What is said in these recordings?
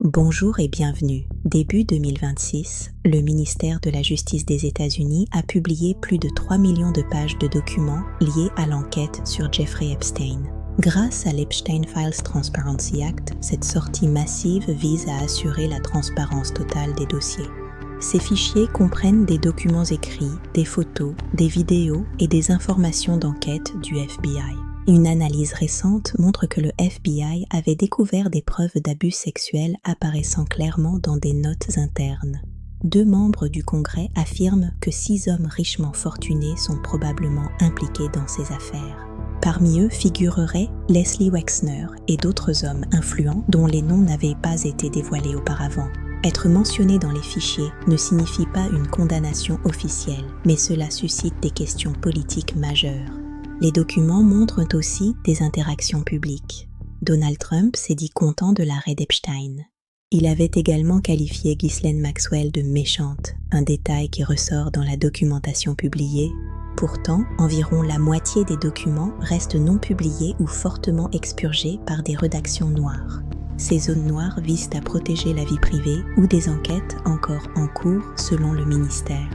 Bonjour et bienvenue. Début 2026, le ministère de la Justice des États-Unis a publié plus de 3 millions de pages de documents liés à l'enquête sur Jeffrey Epstein. Grâce à l'Epstein Files Transparency Act, cette sortie massive vise à assurer la transparence totale des dossiers. Ces fichiers comprennent des documents écrits, des photos, des vidéos et des informations d'enquête du FBI. Une analyse récente montre que le FBI avait découvert des preuves d'abus sexuels apparaissant clairement dans des notes internes. 2 membres du Congrès affirment que 6 hommes richement fortunés sont probablement impliqués dans ces affaires. Parmi eux figureraient Leslie Wexner et d'autres hommes influents dont les noms n'avaient pas été dévoilés auparavant. Être mentionné dans les fichiers ne signifie pas une condamnation officielle, mais cela suscite des questions politiques majeures. Les documents montrent aussi des interactions publiques. Donald Trump s'est dit content de l'arrêt d'Epstein. Il avait également qualifié Ghislaine Maxwell de méchante, un détail qui ressort dans la documentation publiée. Pourtant, environ la moitié des documents restent non publiés ou fortement expurgés par des rédactions noires. Ces zones noires visent à protéger la vie privée ou des enquêtes encore en cours selon le ministère.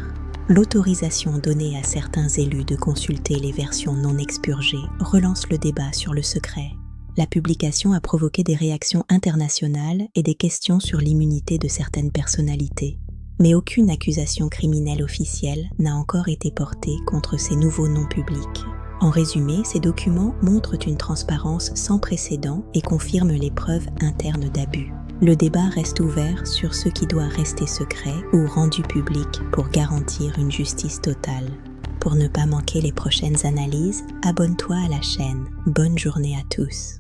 L'autorisation donnée à certains élus de consulter les versions non expurgées relance le débat sur le secret. La publication a provoqué des réactions internationales et des questions sur l'immunité de certaines personnalités. Mais aucune accusation criminelle officielle n'a encore été portée contre ces nouveaux noms publics. En résumé, ces documents montrent une transparence sans précédent et confirment les preuves internes d'abus. Le débat reste ouvert sur ce qui doit rester secret ou rendu public pour garantir une justice totale. Pour ne pas manquer les prochaines analyses, abonne-toi à la chaîne. Bonne journée à tous.